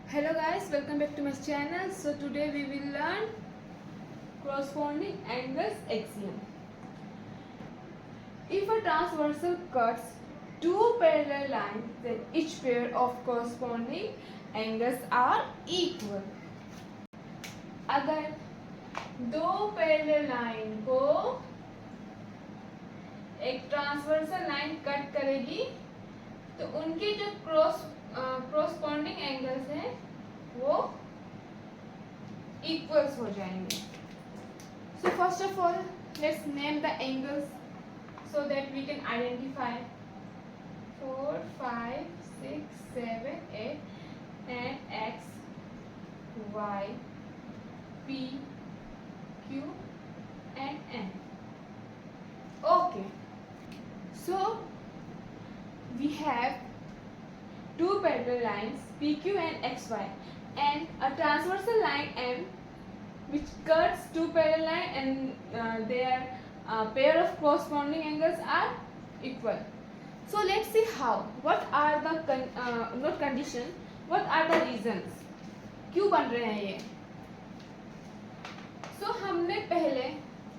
Hello guys, welcome back to my channel. So today we will learn corresponding angles axiom. If a transversal cuts two parallel lines, then each pair of corresponding angles are equal. अगर दो parallel line को एक transversal line cut करेगी तो उनके जो corresponding angles हैं वो इक्वल्स हो जाएंगे. So first of all, let's name the angles so that we can identify 4, 5, 6, 7, 8 and X, Y, P, Q and N. Okay. So we have two parallel lines PQ and XY and a transversal line M which cuts two parallel lines and their pair of corresponding angles are equal. So let's see how. What are the not condition? What are the reasons? क्यों बन रहे हैं ये? So हमने पहले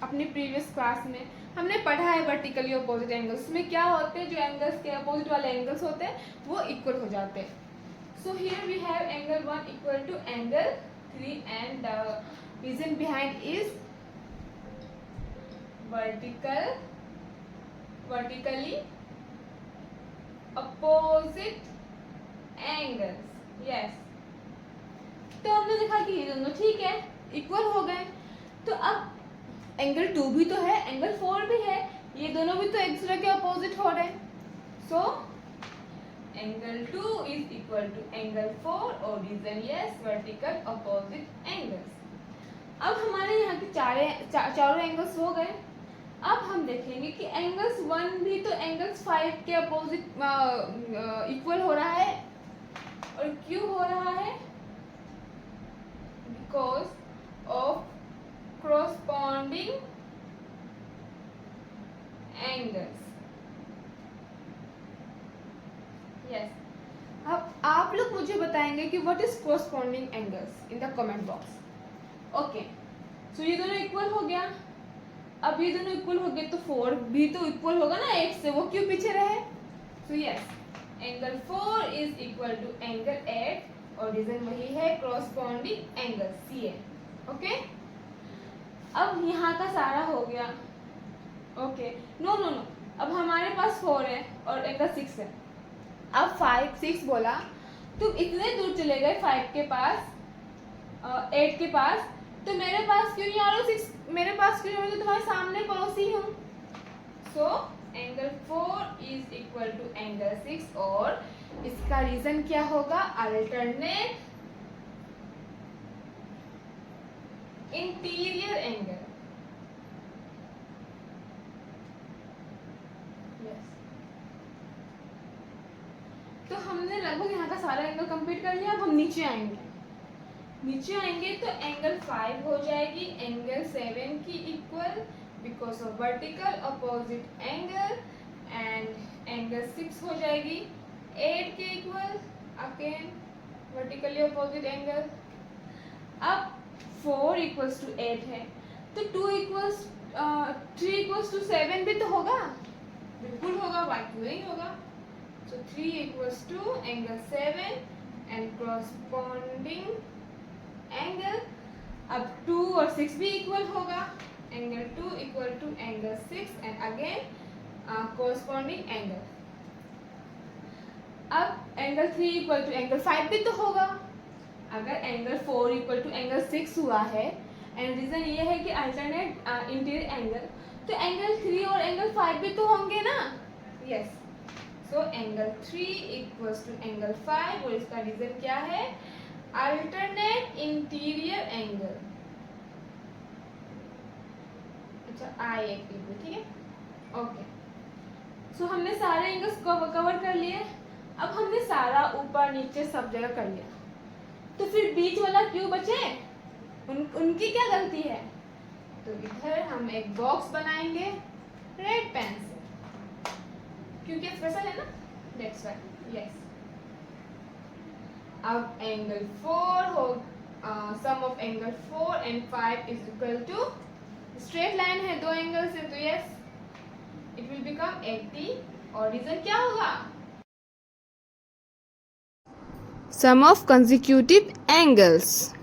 अपनी previous class में हमने पढ़ा है वर्टिकली अपोजिट एंगल्स में क्या होते हैं. जो एंगल्स के अपोजिट वाले एंगल्स होते हैं वो इक्वल हो जाते हैं. So here we have angle 1 equal to angle 3 and the reason behind is vertically opposite angles. Yes. तो हमने देखा कि ये दोनों ठीक है, इक्वल हो गए. तो अब एंगल 2 भी तो है, एंगल 4 भी है, ये दोनों भी तो एक दूसरे के अपोजिट हो रहे हैं. So angle 2 is equal to angle 4 और reason is vertical opposite angles. अब हमारे यहाँ के चारों एंगल्स हो गए. अब हम देखेंगे कि एंगल्स 1 भी तो एंगल्स 5 के अपोजिट इक्वल हो रहा है. और क्यों हो रहा है? Because of corresponding angles. Yes. अब आप लोग मुझे बताएंगे कि what is corresponding angles in the comment box. Okay. So ये दोनों इक्वल हो गया. अब ये दोनों इक्वल हो गए तो 4 भी तो इक्वल होगा ना 8 से. वो क्यों पीछे रहे? So yes, angle 4 is equal to angle 8 और रीजन वही है corresponding angle CA. Okay. अब यहाँ का सारा हो गया. ओके. नो. अब हमारे पास 4 है और एंगल 6 है. अब 5 6 बोला तो इतने दूर चले गए 5 के पास 8 के पास. तो मेरे पास क्यों नहीं आ रहा 6? मेरे पास क्यों नहीं? तुम्हारे सामने पड़ोसी हूँ. So angle 4 is equal to angle 6 और इसका रीजन क्या होगा? Alternate interior angle. यस. तो हमने लगभग यहाँ का सारा एंगल कंप्लीट कर लिया. अब हम नीचे आएंगे तो एंगल 5 हो जाएगी एंगल 7 की equal because of vertical opposite angle. And angle 6 हो जाएगी 8 के equal again vertically opposite angle. अब 4 इक्वल्स टू 8 है तो 2 इक्वल्स 3 इक्वल्स टू 7 भी तो होगा. बिल्कुल होगा. वाई क्यों नहीं होगा? So 3 equals to angle 7 and corresponding angle. अब 2 और 6 भी इक्वल होगा. Angle 2 equal to angle 6 and again corresponding angle. अब एंगल 3 इक्वल टू एंगल 5 भी तो होगा. अगर एंगल 4 इक्वल टू एंगल 6 हुआ है एंड रीजन ये है कि अल्टरनेट इंटीरियर एंगल तो एंगल 3 और एंगल 5 भी तो होंगे ना. Yes. So angle 3 equals to angle 5 और इसका रीजन क्या है? Alternate interior angle. अच्छा आई एक ठीक है. ओके. सो हमने सारे एंगल्स कवर कर लिए. अब हमने सारा ऊपर नीचे सब जगह कर लिया. तो फिर बीच वाला क्यों बचे? उनकी क्या गलती है? तो इधर हम एक बॉक्स बनाएंगे रेड पेन से क्योंकि स्पेशल है ना. That's why. यस. अब एंगल 4 हो, sum of angle 4 and 5 is equal to, straight line है, दो एंगल्स है, तो यस इट विल बिकम 80 और रीजन क्या होगा, सम ऑफ कंसेक्यूटिव एंगल्स।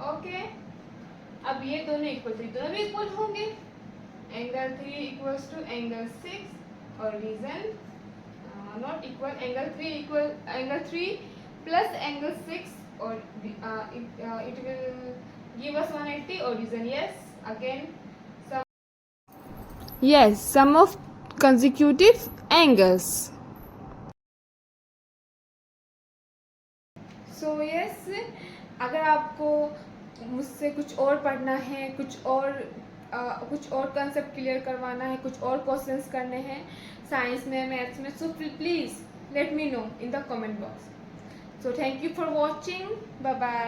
ओके, अब ये दोनों इक्वल, तो दोनों भी इक्वल होंगे, एंगल 3 इक्वल्स टू एंगल 6 और reason not equal, angle 3 equal angle 3 plus angle 6 और it will give us 180 or reason yes, again sum, yes, sum of consecutive angles. So yes, अगर आपको मुझसे कुछ और पढ़ना है, कुछ और कंसेप्ट क्लियर करवाना है, कुछ और क्वेश्चंस करने हैं साइंस में, मैथ्स में, so please let me know in the comment box. So thank you for watching. Bye bye.